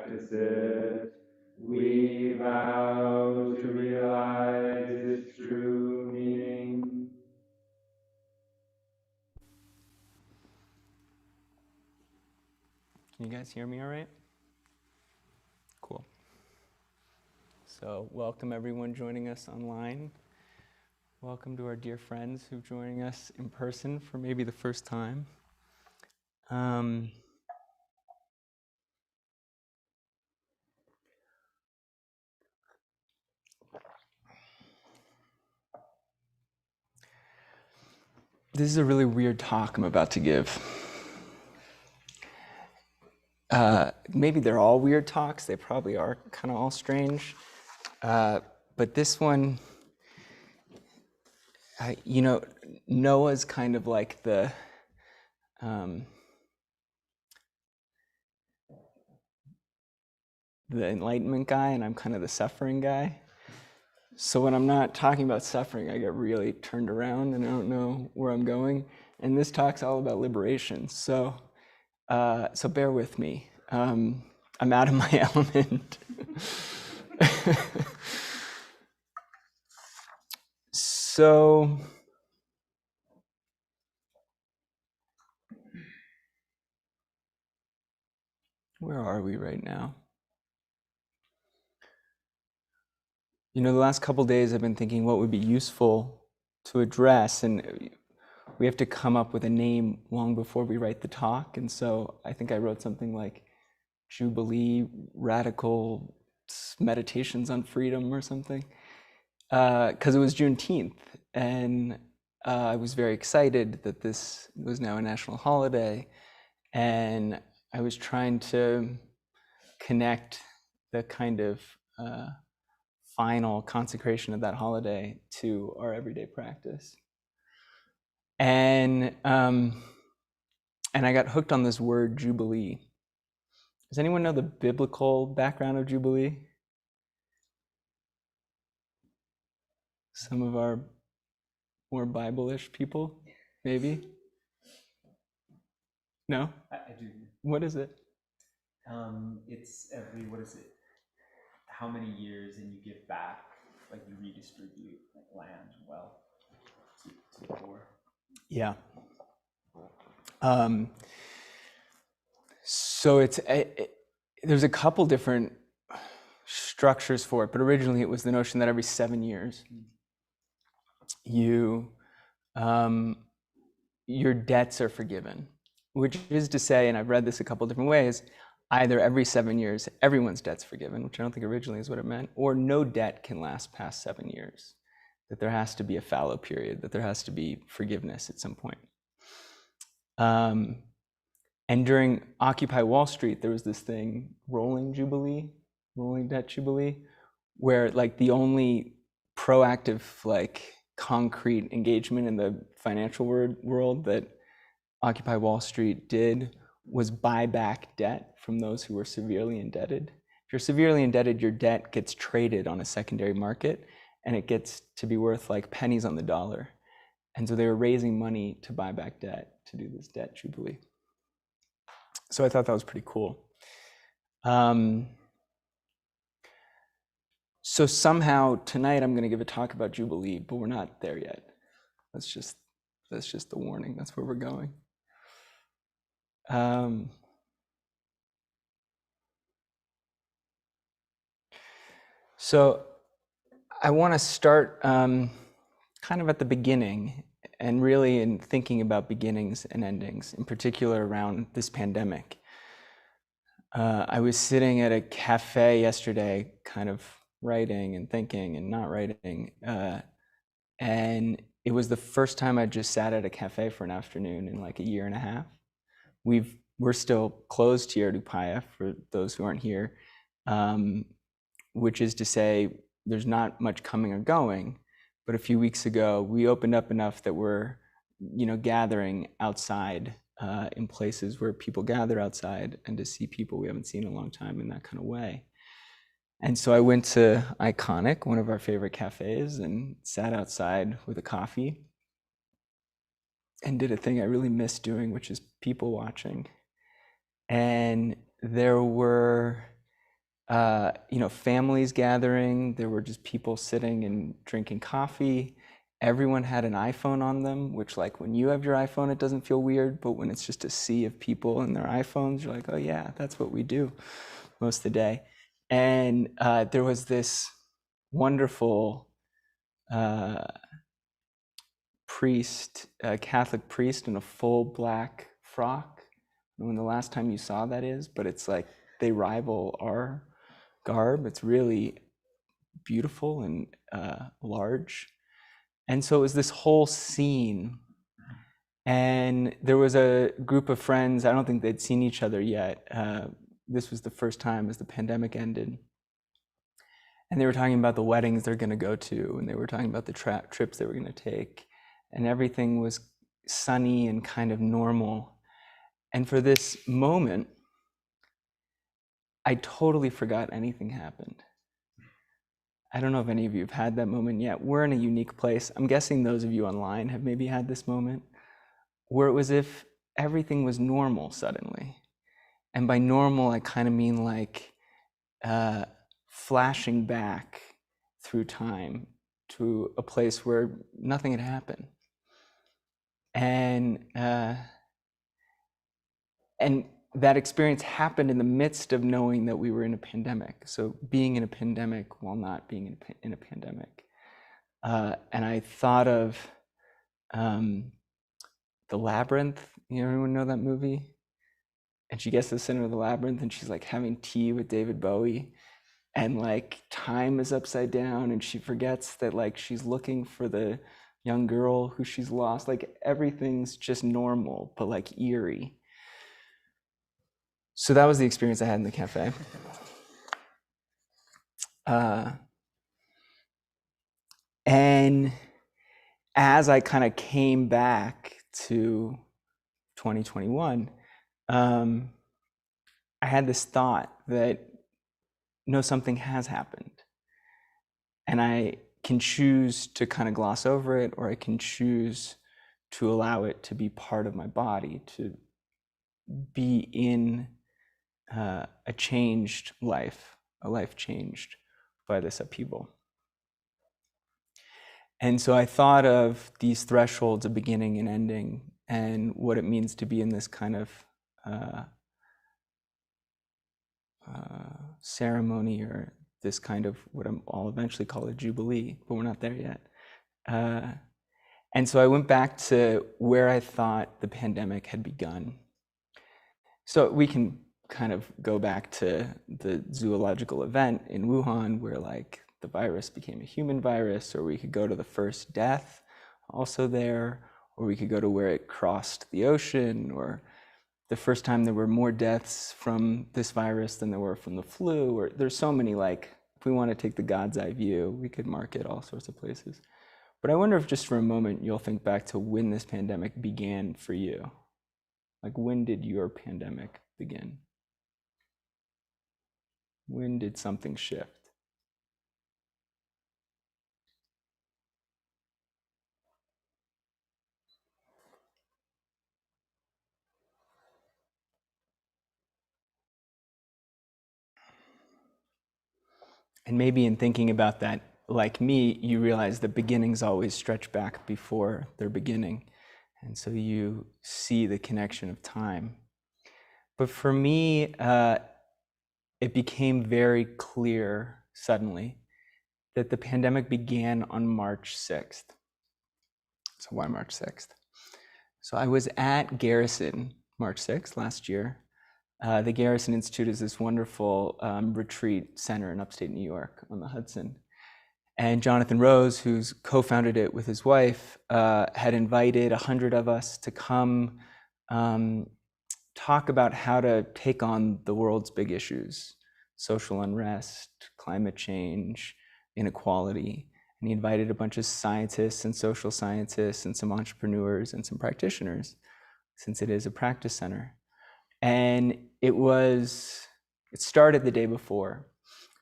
practice it, we vow to realize its true meaning. Can you guys hear me all right? Cool. So welcome everyone joining us online. Welcome to our dear friends who are joining us in person for maybe the first time. This is a really weird talk I'm about to give. Maybe they're all weird talks. They probably are kind of all strange. But this one, Noah's kind of like the enlightenment guy, and I'm kind of the suffering guy. So when I'm not talking about suffering, I get really turned around and I don't know where I'm going. And this talk's all about liberation. So bear with me. I'm out of my element. So where are we right now? The last couple days I've been thinking what would be useful to address, and we have to come up with a name long before we write the talk. And so I think I wrote something like Jubilee, Radical Meditations on Freedom or something, because it was Juneteenth, and I was very excited that this was now a national holiday, and I was trying to connect the kind of final consecration of that holiday to our everyday practice. And I got hooked on this word Jubilee. Does anyone know the biblical background of Jubilee? Some of our more Bible-ish people, maybe? No? I do. What is it? It's every, what is it? How many years, and you give back, like you redistribute like land, wealth to the poor. Yeah. So there's a couple different structures for it, but originally it was the notion that every 7 years your debts are forgiven, which is to say, and I've read this a couple different ways, either every 7 years everyone's debt's forgiven, which I don't think originally is what it meant, or no debt can last past 7 years, that there has to be a fallow period, that there has to be forgiveness at some point. And during Occupy Wall Street, there was this thing, rolling debt jubilee, where like the only proactive, like concrete engagement in the financial world that Occupy Wall Street did was buy back debt from those who were severely indebted. If you're severely indebted, your debt gets traded on a secondary market, and it gets to be worth like pennies on the dollar. And so they were raising money to buy back debt, to do this debt jubilee. So I thought that was pretty cool. So somehow tonight I'm going to give a talk about Jubilee, but we're not there yet. That's just the warning. That's where we're going. So I want to start kind of at the beginning, and really in thinking about beginnings and endings, in particular around this pandemic. I was sitting at a cafe yesterday, kind of writing and thinking and not writing, and it was the first time I just sat at a cafe for an afternoon in like a year and a half. We're still closed here to Upaya for those who aren't here, which is to say there's not much coming or going. But a few weeks ago, we opened up enough that we're, gathering outside in places where people gather outside, and to see people we haven't seen in a long time in that kind of way. And so I went to Iconic, one of our favorite cafes, and sat outside with a coffee and did a thing I really miss doing, which is people watching. And there were families gathering. There were just people sitting and drinking coffee. Everyone had an iPhone on them, which, like, when you have your iPhone, it doesn't feel weird, but when it's just a sea of people and their iPhones, you're like, oh yeah, that's what we do most of the day. And there was this wonderful priest, a Catholic priest in a full black frock. I don't know when the last time you saw that is, but it's like they rival our garb. It's really beautiful and large. And so it was this whole scene. And there was a group of friends, I don't think they'd seen each other yet. This was the first time as the pandemic ended. And they were talking about the weddings they're going to go to, and they were talking about the trips they were going to take. And everything was sunny and kind of normal. And for this moment, I totally forgot anything happened. I don't know if any of you have had that moment yet. We're in a unique place. I'm guessing those of you online have maybe had this moment where it was as if everything was normal suddenly. And by normal, I kind of mean like flashing back through time to a place where nothing had happened. And that experience happened in the midst of knowing that we were in a pandemic. So being in a pandemic while not being in a pandemic. And I thought of The Labyrinth. Anyone know that movie? And she gets to the center of the labyrinth and she's like having tea with David Bowie. And like time is upside down and she forgets that like she's looking for the young girl who she's lost. Like everything's just normal, but like eerie. So that was the experience I had in the cafe. And as I kind of came back to 2021, I had this thought that no, something has happened. And I can choose to kind of gloss over it, or I can choose to allow it to be part of my body, to be in a changed life, a life changed by this upheaval. And so I thought of these thresholds of beginning and ending and what it means to be in this kind of ceremony, or this kind of what I'll eventually call a Jubilee, but we're not there yet. And so I went back to where I thought the pandemic had begun. So we can kind of go back to the zoological event in Wuhan where like the virus became a human virus, or we could go to the first death also there, or we could go to where it crossed the ocean, or the first time there were more deaths from this virus than there were from the flu, or there's so many, like, if we want to take the God's eye view, we could mark it all sorts of places. But I wonder if just for a moment you'll think back to when this pandemic began for you. Like, when did your pandemic begin? When did something shift? And maybe in thinking about that, like me, you realize that beginnings always stretch back before their beginning. And so you see the connection of time. But for me, it became very clear suddenly that the pandemic began on March 6th. So why March 6th? So I was at Garrison March 6th last year. The Garrison Institute is this wonderful retreat center in upstate New York on the Hudson. And Jonathan Rose, who's co-founded it with his wife, had invited 100 of us to come talk about how to take on the world's big issues: social unrest, climate change, inequality. And he invited a bunch of scientists and social scientists and some entrepreneurs and some practitioners, since it is a practice center. And it started the day before.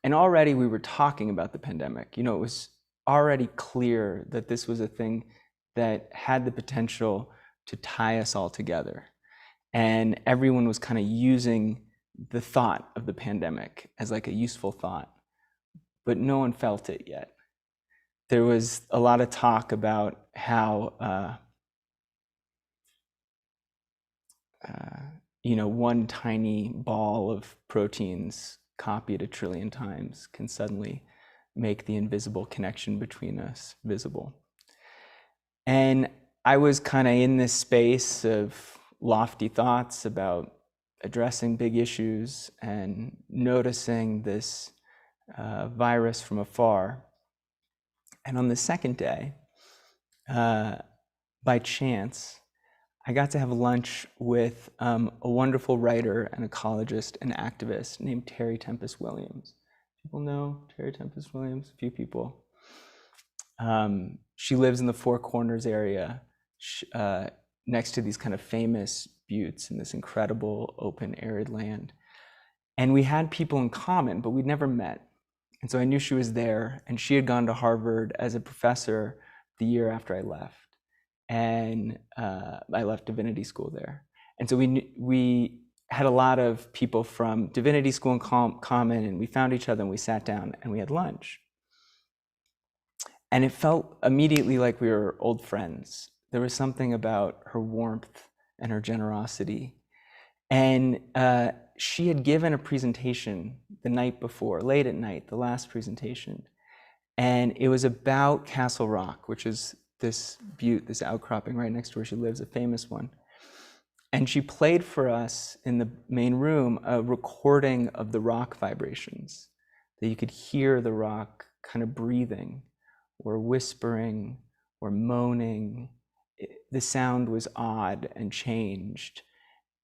And already we were talking about the pandemic. It was already clear that this was a thing that had the potential to tie us all together. And everyone was kind of using the thought of the pandemic as like a useful thought, but no one felt it yet. There was a lot of talk about how one tiny ball of proteins copied 1 trillion times can suddenly make the invisible connection between us visible. And I was kind of in this space of lofty thoughts about addressing big issues and noticing this virus from afar. And on the second day, by chance, I got to have lunch with a wonderful writer and ecologist and activist named Tempest Williams. People know Tempest Williams? A few people. She lives in the Four Corners area, next to these kind of famous buttes in this incredible open arid land. And we had people in common, but we'd never met. And so I knew she was there, and she had gone to Harvard as a professor the year after I left. And I left divinity school there. And so we had a lot of people from divinity school in common, and we found each other and we sat down and we had lunch. And it felt immediately like we were old friends. There was something about her warmth and her generosity. And she had given a presentation the night before, late at night, the last presentation. And it was about Castle Rock, which is this butte, this outcropping right next to where she lives, a famous one. And she played for us in the main room a recording of the rock vibrations, that you could hear the rock kind of breathing or whispering or moaning. The sound was odd and changed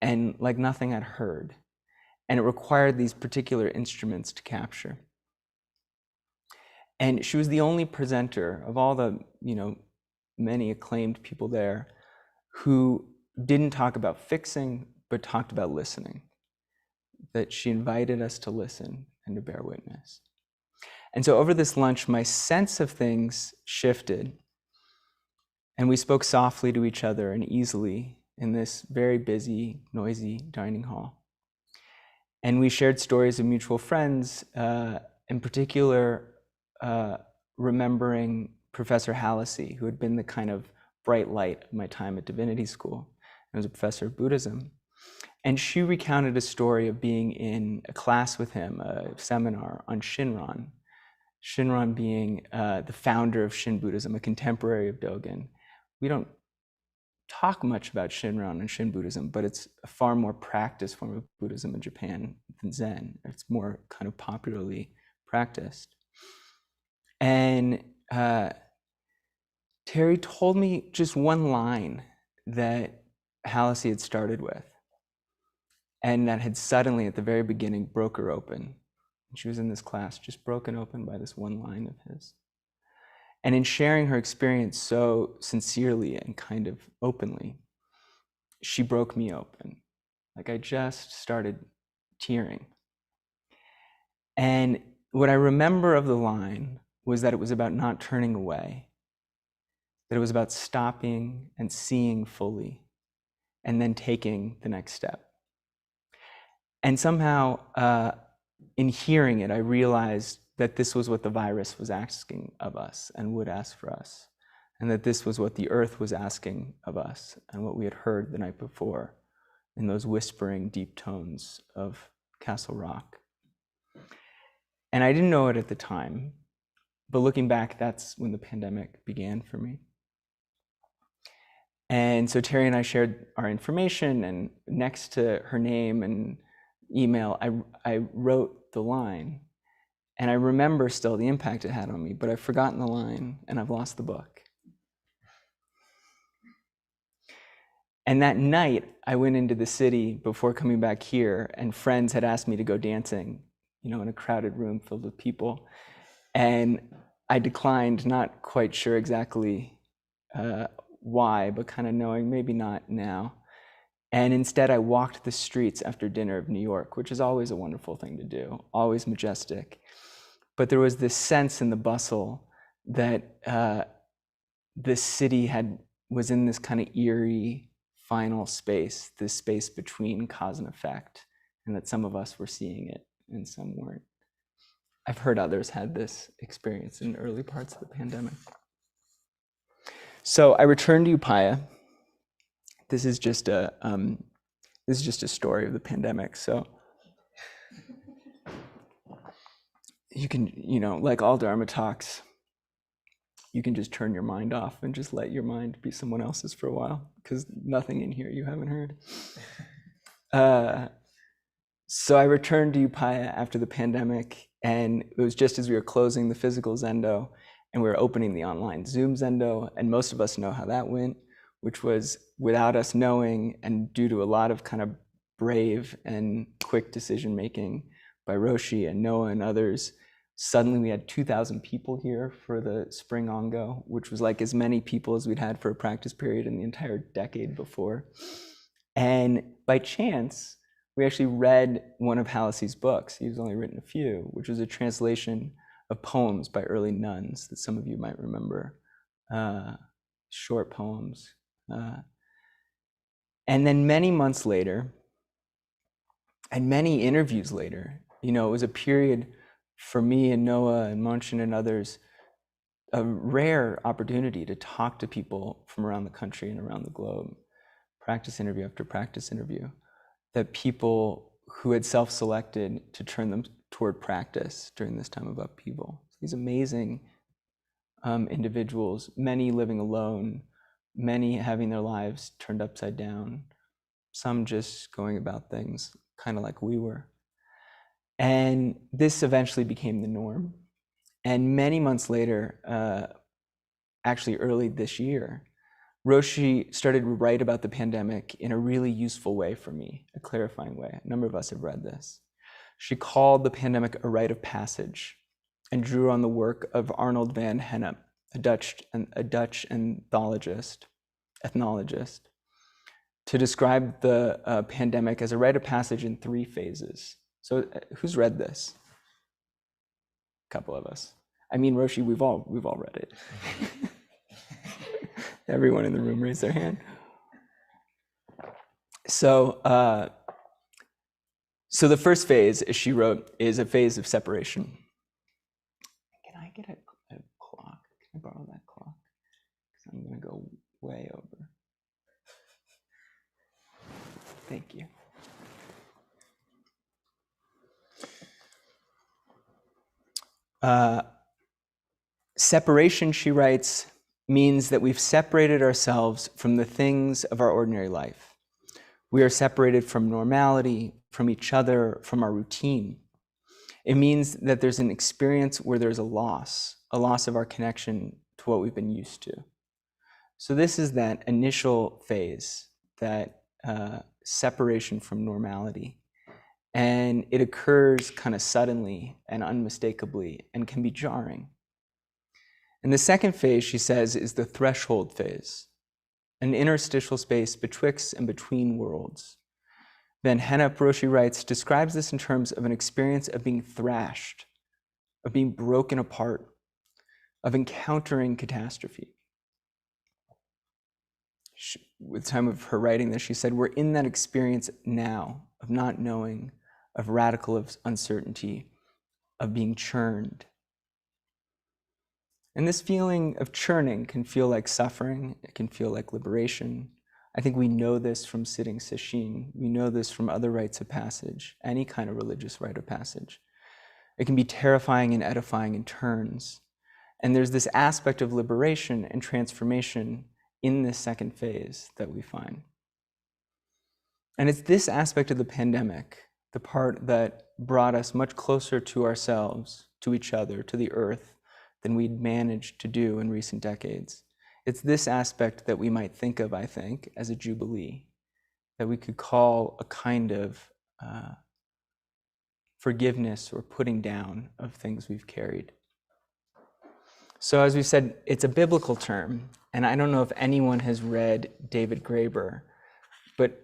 and like nothing I'd heard. And it required these particular instruments to capture. And she was the only presenter of all the, many acclaimed people there who didn't talk about fixing, but talked about listening. That she invited us to listen and to bear witness. And so over this lunch, my sense of things shifted. And we spoke softly to each other and easily in this very busy, noisy dining hall. And we shared stories of mutual friends, in particular, remembering Professor Hallisey, who had been the kind of bright light of my time at divinity school. I was a professor of Buddhism. And she recounted a story of being in a class with him, a seminar on Shinran. Shinran being the founder of Shin Buddhism, a contemporary of Dogen. We don't talk much about Shinran and Shin Buddhism, but it's a far more practiced form of Buddhism in Japan than Zen. It's more kind of popularly practiced. And Terry told me just one line that Hallisey had started with, and that had suddenly, at the very beginning, broke her open. She was in this class, just broken open by this one line of his. And in sharing her experience so sincerely and kind of openly, she broke me open. Like I just started tearing. And what I remember of the line was that it was about not turning away, that it was about stopping and seeing fully, and then taking the next step. And somehow, in hearing it, I realized that this was what the virus was asking of us and would ask for us, and that this was what the earth was asking of us and what we had heard the night before in those whispering deep tones of Castle Rock. And I didn't know it at the time, but looking back, that's when the pandemic began for me. And so Terry and I shared our information, and next to her name and email, I wrote the line. And I remember still the impact it had on me, but I've forgotten the line and I've lost the book. And that night, I went into the city before coming back here, and friends had asked me to go dancing, in a crowded room filled with people. And I declined, not quite sure exactly why, but kind of knowing maybe not now. And instead, I walked the streets after dinner of New York, which is always a wonderful thing to do, always majestic. But there was this sense in the bustle that this city was in this kind of eerie final space, this space between cause and effect and that some of us were seeing it and some weren't. I've heard others had this experience in early parts of the pandemic. So I returned to Upaya. This is just a story of the pandemic. So you can, like all Dharma talks, you can just turn your mind off and just let your mind be someone else's for a while, because nothing in here you haven't heard. So I returned to Upaya after the pandemic, and it was just as we were closing the physical Zendo and we were opening the online Zoom Zendo, and most of us know how that went, which was without us knowing and due to a lot of kind of brave and quick decision making by Roshi and Noah and others. Suddenly we had 2,000 people here for the spring ongo, which was like as many people as we'd had for a practice period in the entire decade before. And by chance, we actually read one of Hallisey's books. He's only written a few, which was a translation of poems by early nuns that some of you might remember, short poems. And then many months later, and many interviews later, it was a period for me and Noah and Munchin and others, a rare opportunity to talk to people from around the country and around the globe, practice interview after practice interview, that people who had self-selected to turn them toward practice during this time of upheaval. These amazing individuals, many living alone, many having their lives turned upside down, some just going about things kind of like we were. And this eventually became the norm. And many months later, actually early this year, Roshi started to write about the pandemic in a really useful way for me, a clarifying way. A number of us have read this. She called the pandemic a rite of passage and drew on the work of Arnold van Gennep, a Dutch ethnologist, to describe the pandemic as a rite of passage in 3 phases. So who's read this? A couple of us. I mean, Roshi, we've all read it. Everyone in the room raised their hand. So the first phase, as she wrote, is a phase of separation. Can I get a clock? Can I borrow that clock? Because I'm going to go way over. Thank you. Separation, she writes, means that we've separated ourselves from the things of our ordinary life. We are separated from normality, from each other, from our routine. It means that there's an experience where there's a loss of our connection to what we've been used to. So this is that initial phase, that separation from normality. And it occurs kind of suddenly and unmistakably and can be jarring. And the second phase, she says, is the threshold phase, an interstitial space betwixt and between worlds. Van Gennep, Roshi writes, describes this in terms of an experience of being thrashed, of being broken apart, of encountering catastrophe. With the time of her writing this, she said, we're in that experience now of not knowing, of radical uncertainty, of being churned. And this feeling of churning can feel like suffering. It can feel like liberation. I think we know this from sitting sesshin. We know this from other rites of passage, any kind of religious rite of passage. It can be terrifying and edifying in turns. And there's this aspect of liberation and transformation in this second phase that we find. And it's this aspect of the pandemic, the part that brought us much closer to ourselves, to each other, to the earth, than we'd managed to do in recent decades. It's this aspect that we might think of, I think, as a jubilee, that we could call a kind of forgiveness or putting down of things we've carried. So as we said, it's a biblical term, and I don't know if anyone has read David Graeber, but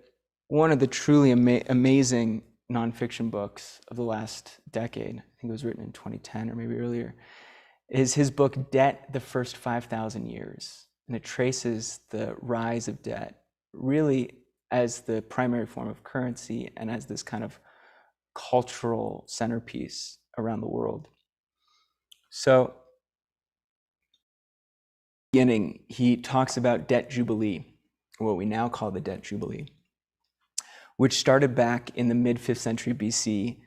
one of the truly amazing nonfiction books of the last decade, I think it was written in 2010 or maybe earlier, is his book, Debt, the First 5,000 Years. And it traces the rise of debt, really as the primary form of currency and as this kind of cultural centerpiece around the world. So, beginning, he talks about debt jubilee, or what we now call the debt jubilee, which started back in the mid-5th century BC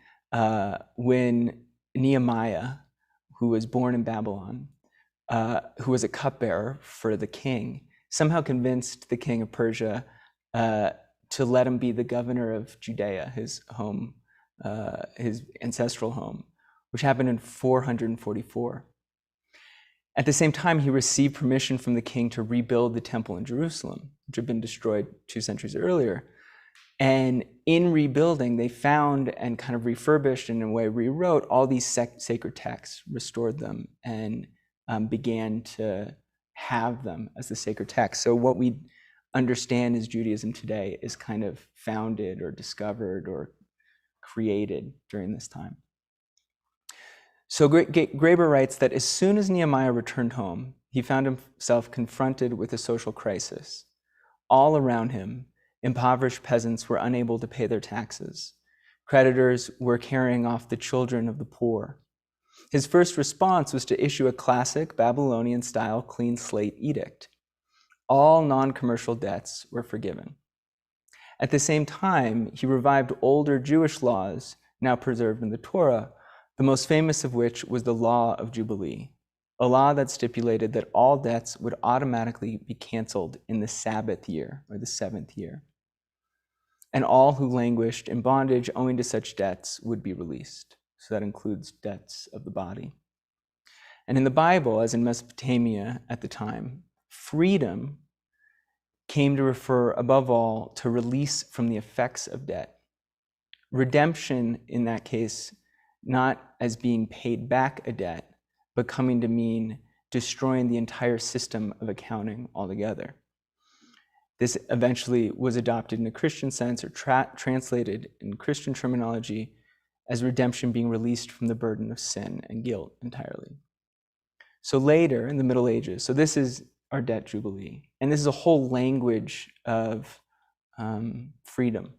when Nehemiah, who was born in Babylon, who was a cupbearer for the king, somehow convinced the king of Persia to let him be the governor of Judea, his home, his ancestral home, which happened in 444. At the same time, he received permission from the king to rebuild the temple in Jerusalem, which had been destroyed 2 centuries earlier. And in rebuilding, they found and kind of refurbished and in a way rewrote all these sacred texts, restored them, and began to have them as the sacred text. So what we understand as Judaism today is kind of founded or discovered or created during this time. So Graeber writes that as soon as Nehemiah returned home, he found himself confronted with a social crisis. All around him, impoverished peasants were unable to pay their taxes. Creditors were carrying off the children of the poor. His first response was to issue a classic Babylonian-style clean slate edict. All non-commercial debts were forgiven. At the same time, he revived older Jewish laws now preserved in the Torah, the most famous of which was the law of Jubilee, a law that stipulated that all debts would automatically be canceled in the Sabbath year, or the 7th year. And all who languished in bondage owing to such debts would be released. So that includes debts of the body. And in the Bible, as in Mesopotamia at the time, freedom came to refer above all to release from the effects of debt. Redemption, in that case, not as being paid back a debt, but coming to mean destroying the entire system of accounting altogether. This eventually was adopted in a Christian sense or translated in Christian terminology as redemption being released from the burden of sin and guilt entirely. So later in the Middle Ages, so this is our debt jubilee, and this is a whole language of freedom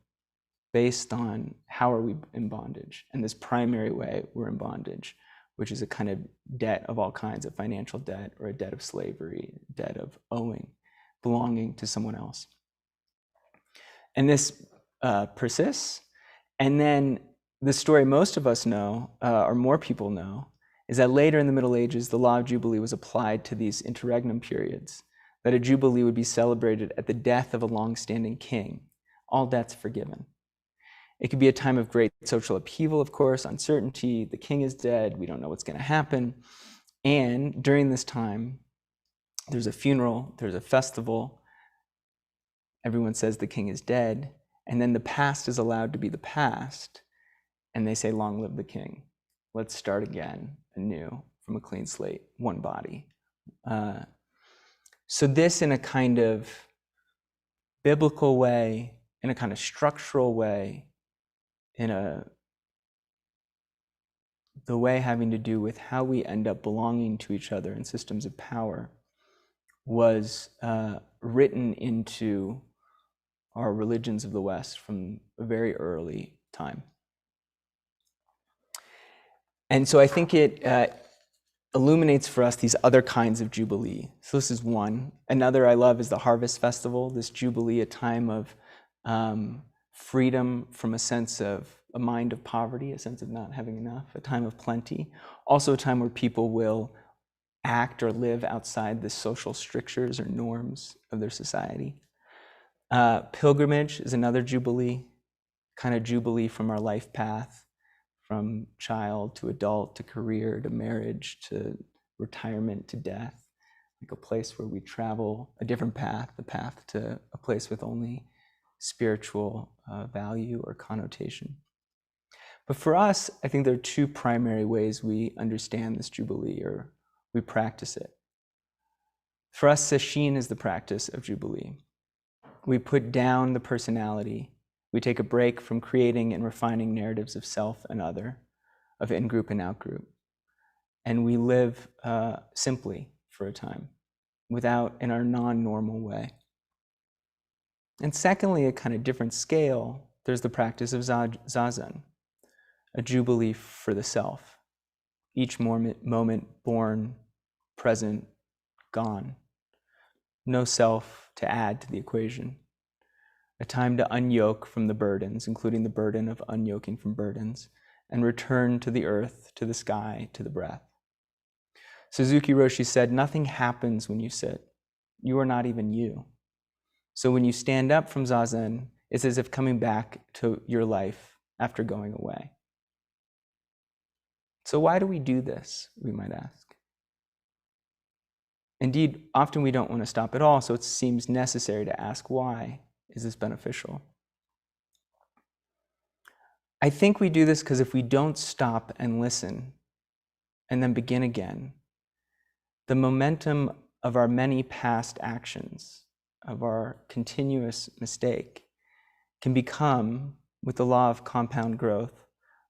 based on how are we in bondage, and this primary way we're in bondage, which is a kind of debt of all kinds, of financial debt or a debt of slavery, debt of owing, belonging to someone else. And this persists. And then the story most of us know, or more people know, is that later in the Middle Ages, the law of Jubilee was applied to these interregnum periods, that a Jubilee would be celebrated at the death of a long-standing king, all debts forgiven. It could be a time of great social upheaval, of course, uncertainty, the king is dead, we don't know what's going to happen. And during this time, there's a funeral, there's a festival, everyone says the king is dead, and then the past is allowed to be the past, and they say, long live the king. Let's start again, anew, from a clean slate, one body. So this, in a kind of biblical way, in a kind of structural way, in the way having to do with how we end up belonging to each other in systems of power, was written into our religions of the West from a very early time. And so I think it illuminates for us these other kinds of Jubilee. So this is one. Another I love is the Harvest Festival, this Jubilee, a time of freedom from a sense of a mind of poverty, a sense of not having enough, a time of plenty. Also a time where people will act or live outside the social strictures or norms of their society. Pilgrimage is another Jubilee, kind of Jubilee from our life path, from child to adult to career to marriage to retirement to death, like a place where we travel a different path, the path to a place with only spiritual value or connotation. But for us, I think there are two primary ways we understand this Jubilee, or we practice it. For us, Sesshin is the practice of Jubilee. We put down the personality. We take a break from creating and refining narratives of self and other, of in-group and out-group. And we live simply for a time, in our non-normal way. And secondly, a kind of different scale, there's the practice of Zazen, a jubilee for the self. Each moment born, present, gone. No self to add to the equation. A time to unyoke from the burdens, including the burden of unyoking from burdens, and return to the earth, to the sky, to the breath. Suzuki Roshi said, nothing happens when you sit. You are not even you. So when you stand up from Zazen, it's as if coming back to your life after going away. So why do we do this, we might ask? Indeed, often we don't want to stop at all, so it seems necessary to ask, why is this beneficial? I think we do this because if we don't stop and listen and then begin again, the momentum of our many past actions, of our continuous mistake, can become, with the law of compound growth,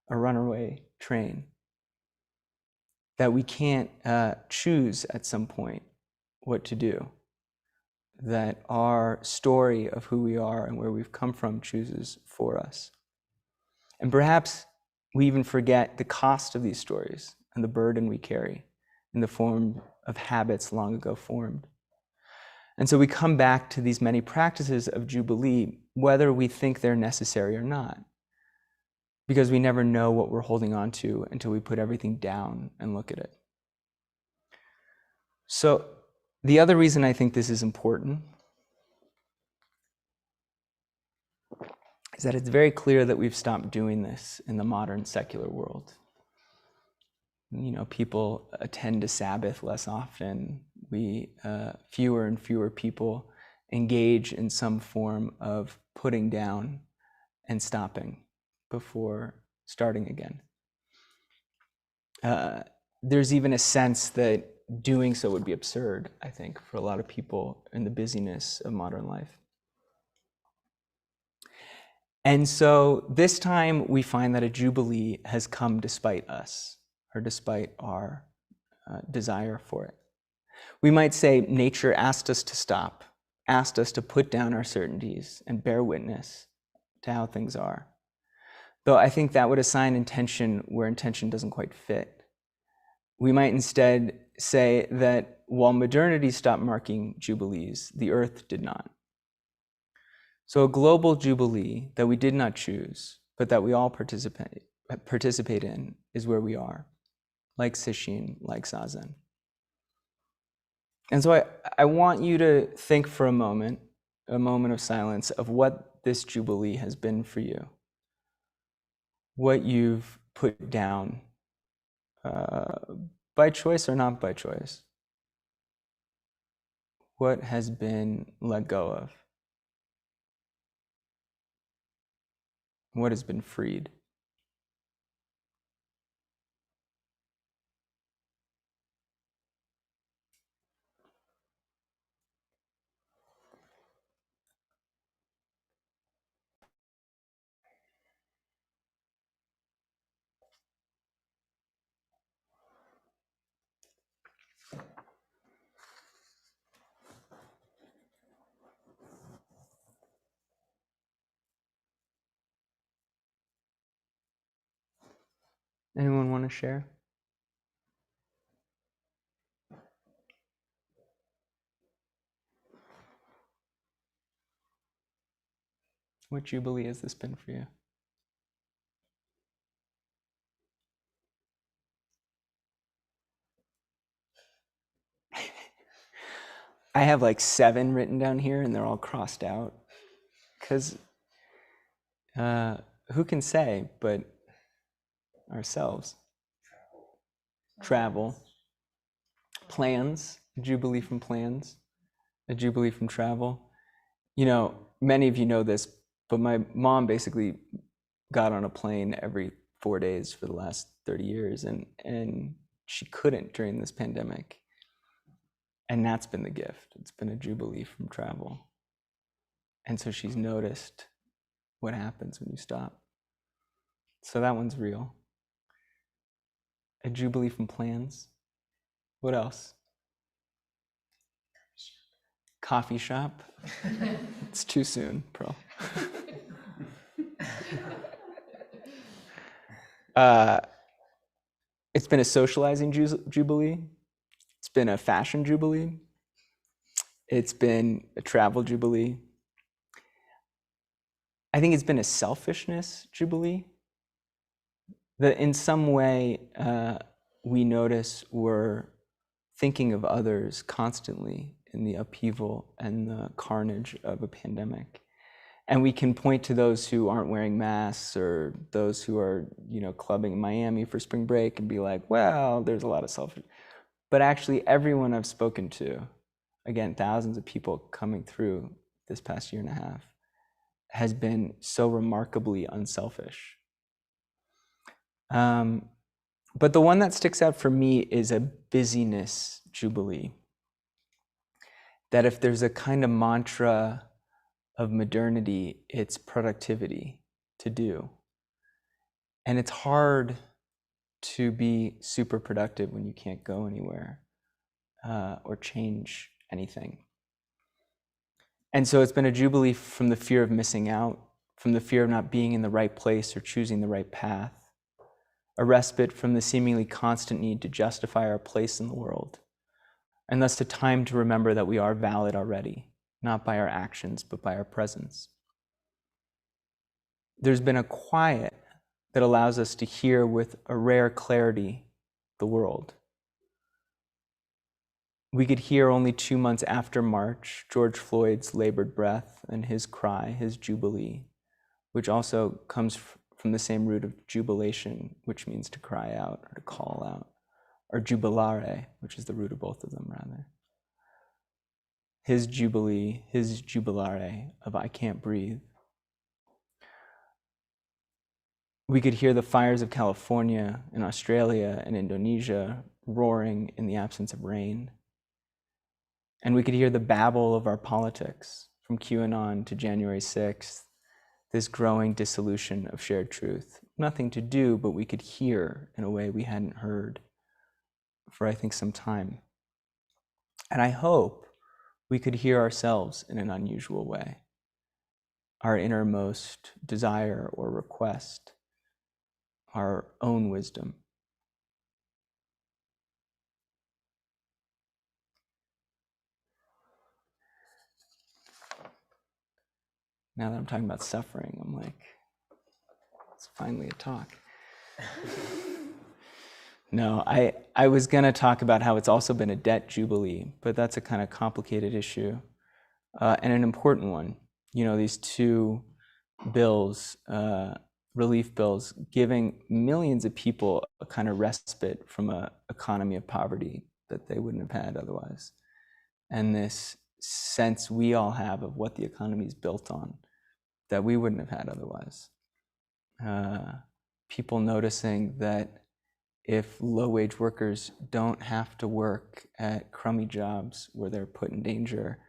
a runaway train. That we can't choose at some point what to do. That our story of who we are and where we've come from chooses for us. And perhaps we even forget the cost of these stories and the burden we carry in the form of habits long ago formed. And so we come back to these many practices of Jubilee, whether we think they're necessary or not, because we never know what we're holding on to until we put everything down and look at it. So the other reason I think this is important is that it's very clear that we've stopped doing this in the modern secular world. You know, people attend to Sabbath less often. Fewer and fewer people engage in some form of putting down and stopping before starting again. There's even a sense that doing so would be absurd, I think, for a lot of people in the busyness of modern life. And so this time we find that a jubilee has come despite us, or despite our desire for it. We might say nature asked us to stop, asked us to put down our certainties and bear witness to how things are. Though I think that would assign intention where intention doesn't quite fit. We might instead say that while modernity stopped marking jubilees, the earth did not. So a global jubilee that we did not choose, but that we all participate in, is where we are, like Sesshin, like Zazen. And so I want you to think for a moment of silence, of what this jubilee has been for you, what you've put down, by choice or not by choice. What has been let go of? What has been freed? Anyone want to share? What jubilee has this been for you? I have like 7 written down here and they're all crossed out. Because who can say but ourselves? Travel. Plans. A jubilee from plans. A jubilee from travel. You know, many of you know this, but my mom basically got on a plane every 4 days for the last 30 years, and she couldn't during this pandemic. And that's been the gift. It's been a jubilee from travel. And so she's noticed what happens when you stop. So that one's real. A jubilee from plans. What else? Coffee shop. It's too soon, Pearl. It's been a socializing jubilee. It's been a fashion jubilee. It's been a travel jubilee. I think it's been a selfishness jubilee. That in some way we notice we're thinking of others constantly in the upheaval and the carnage of a pandemic. And we can point to those who aren't wearing masks or those who are, clubbing in Miami for spring break and be like, well, there's a lot of selfish. But actually everyone I've spoken to, again, thousands of people coming through this past year and a half, has been so remarkably unselfish. But the one that sticks out for me is a busyness jubilee. That if there's a kind of mantra of modernity, it's productivity to do. And it's hard to be super productive when you can't go anywhere or change anything. And so it's been a jubilee from the fear of missing out, from the fear of not being in the right place or choosing the right path, a respite from the seemingly constant need to justify our place in the world, and thus a time to remember that we are valid already, not by our actions, but by our presence. There's been a quiet that allows us to hear with a rare clarity the world. We could hear only 2 months after March, George Floyd's labored breath and his cry, his jubilee, which also comes from the same root of jubilation, which means to cry out or to call out, or jubilare, which is the root of both of them, rather. His jubilee, his jubilare of I can't breathe. We could hear the fires of California and Australia and Indonesia roaring in the absence of rain. And we could hear the babble of our politics, from QAnon to January 6th, this growing dissolution of shared truth. Nothing to do, but we could hear in a way we hadn't heard for, I think, some time. And I hope we could hear ourselves in an unusual way, our innermost desire or request, our own wisdom. Now that I'm talking about suffering, I'm like, it's finally a talk. No, I was going to talk about how it's also been a debt jubilee, but that's a kind of complicated issue and an important one. These two bills, relief bills, giving millions of people a kind of respite from an economy of poverty that they wouldn't have had otherwise. And this sense we all have of what the economy is built on that we wouldn't have had otherwise. People noticing that if low-wage workers don't have to work at crummy jobs where they're put in danger,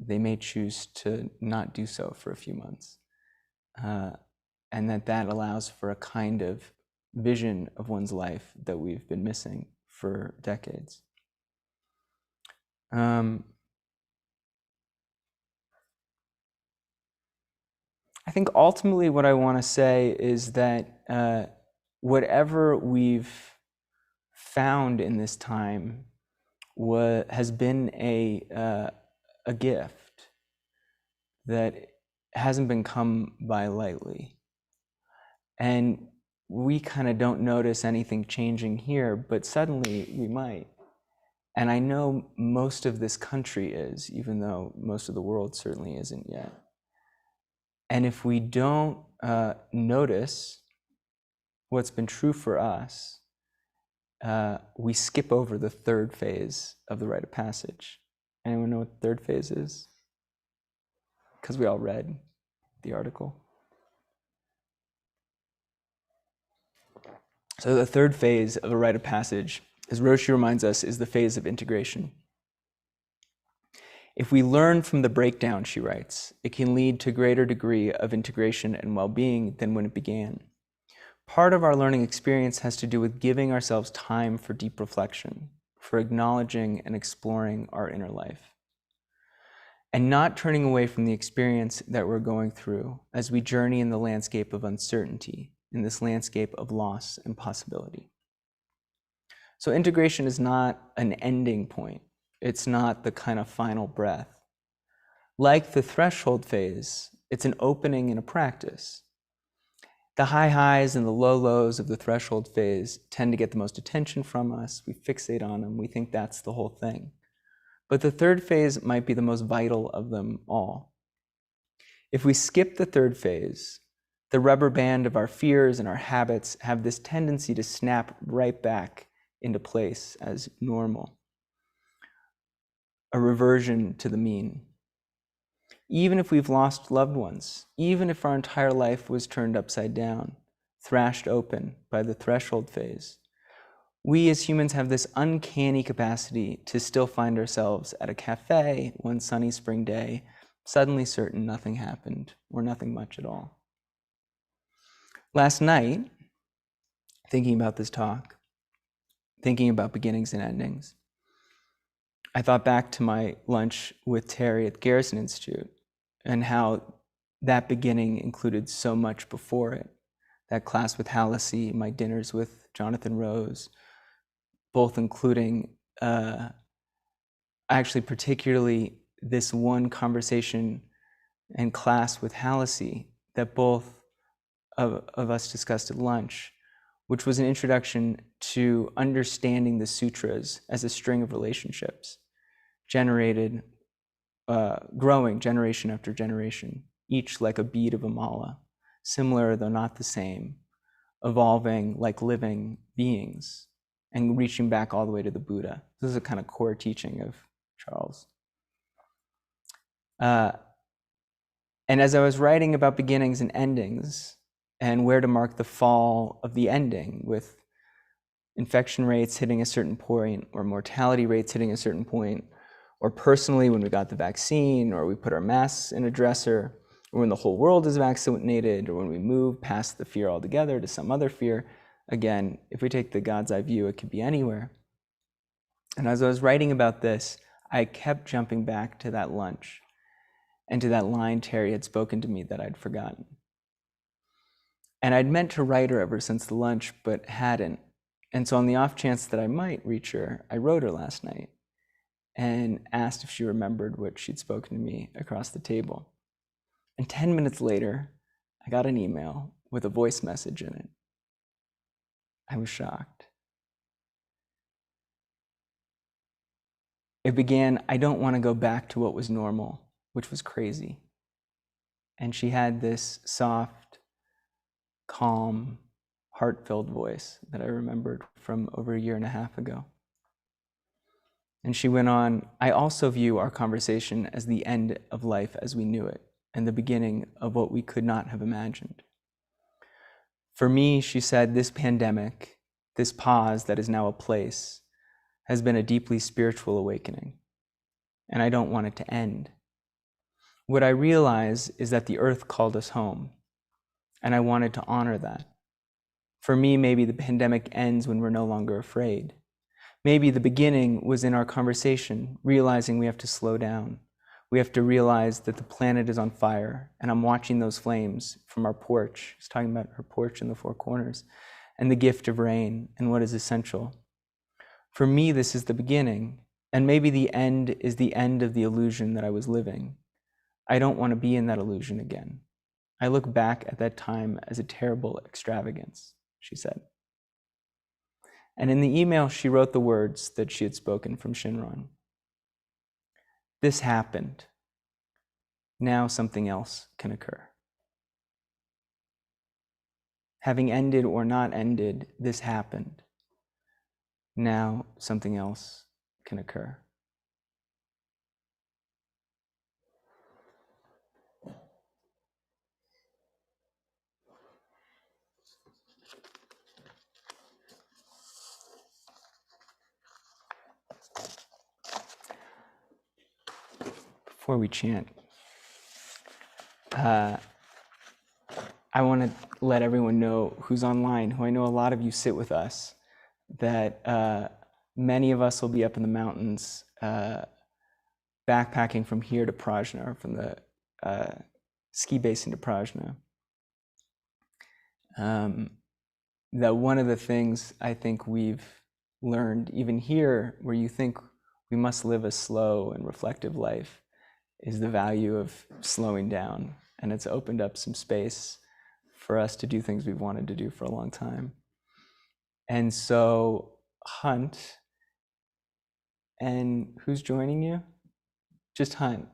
they may choose to not do so for a few months. And that allows for a kind of vision of one's life that we've been missing for decades. I think ultimately what I want to say is that whatever we've found in this time has been a gift that hasn't been come by lightly. And we kind of don't notice anything changing here, but suddenly we might. And I know most of this country is, even though most of the world certainly isn't yet. And if we don't notice what's been true for us, we skip over the third phase of the rite of passage. Anyone know what the third phase is? Because we all read the article. So the third phase of a rite of passage, as Roshi reminds us, is the phase of integration. If we learn from the breakdown, she writes, it can lead to a greater degree of integration and well-being than when it began. Part of our learning experience has to do with giving ourselves time for deep reflection, for acknowledging and exploring our inner life, and not turning away from the experience that we're going through as we journey in the landscape of uncertainty, in this landscape of loss and possibility. So integration is not an ending point. It's not the kind of final breath. Like the threshold phase, it's an opening and a practice. The high highs and the low lows of the threshold phase tend to get the most attention from us. We fixate on them. We think that's the whole thing. But the third phase might be the most vital of them all. If we skip the third phase, the rubber band of our fears and our habits have this tendency to snap right back into place as normal, a reversion to the mean. Even if we've lost loved ones, even if our entire life was turned upside down, thrashed open by the threshold phase, we as humans have this uncanny capacity to still find ourselves at a cafe one sunny spring day, suddenly certain nothing happened or nothing much at all. Last night, thinking about this talk, thinking about beginnings and endings, I thought back to my lunch with Terry at the Garrison Institute and how that beginning included so much before it. That class with Hallisey, my dinners with Jonathan Rose, both including actually particularly this one conversation and class with Hallisey that both of us discussed at lunch, which was an introduction to understanding the sutras as a string of relationships generated, growing generation after generation, each like a bead of a mala, similar though not the same, evolving like living beings and reaching back all the way to the Buddha. This is a kind of core teaching of Charles. And as I was writing about beginnings and endings and where to mark the fall of the ending, with infection rates hitting a certain point or mortality rates hitting a certain point, or personally when we got the vaccine, or we put our masks in a dresser, or when the whole world is vaccinated, or when we move past the fear altogether to some other fear. Again, if we take the God's eye view, it could be anywhere. And as I was writing about this, I kept jumping back to that lunch and to that line Terry had spoken to me that I'd forgotten. And I'd meant to write her ever since the lunch, but hadn't. And so on the off chance that I might reach her, I wrote her last night and asked if she remembered what she'd spoken to me across the table. And 10 minutes later, I got an email with a voice message in it. I was shocked. It began, I don't want to go back to what was normal, which was crazy. And she had this soft, calm, heart-filled voice that I remembered from over a year and a half ago. And she went on, I also view our conversation as the end of life as we knew it, and the beginning of what we could not have imagined. For me, she said, this pandemic, this pause that is now a place, has been a deeply spiritual awakening, and I don't want it to end. What I realize is that the earth called us home, and I wanted to honor that. For me, maybe the pandemic ends when we're no longer afraid. Maybe the beginning was in our conversation, realizing we have to slow down. We have to realize that the planet is on fire, and I'm watching those flames from our porch. She's talking about her porch in the Four Corners, and the gift of rain and what is essential. For me, this is the beginning, and maybe the end is the end of the illusion that I was living. I don't want to be in that illusion again. I look back at that time as a terrible extravagance, she said. And in the email, she wrote the words that she had spoken from Shinran. This happened. Now something else can occur. Having ended or not ended, this happened. Now something else can occur. Before we chant, I want to let everyone know who's online, who I know a lot of you sit with us, that many of us will be up in the mountains backpacking from here to Prajna, or from the ski basin to Prajna. that one of the things I think we've learned, even here, where you think we must live a slow and reflective life, is the value of slowing down. And it's opened up some space for us to do things we've wanted to do for a long time. And so, Hunt, and who's joining you? Just Hunt.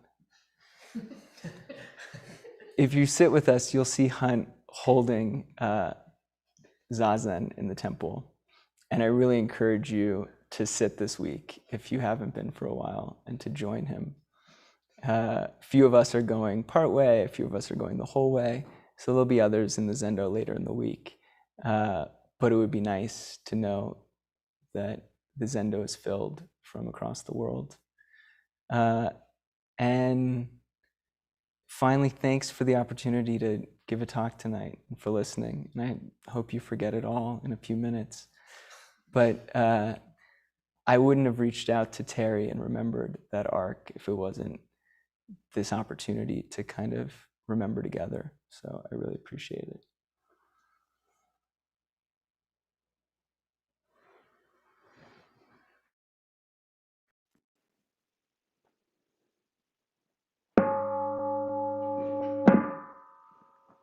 If you sit with us, you'll see Hunt holding Zazen in the temple. And I really encourage you to sit this week, if you haven't been for a while, and to join him. A few of us are going part way, a few of us are going the whole way, so there'll be others in the Zendo later in the week. But it would be nice to know that the Zendo is filled from across the world. And finally, thanks for the opportunity to give a talk tonight and for listening. And I hope you forget it all in a few minutes. But I wouldn't have reached out to Terry and remembered that arc if it wasn't this opportunity to kind of remember together. So I really appreciate it.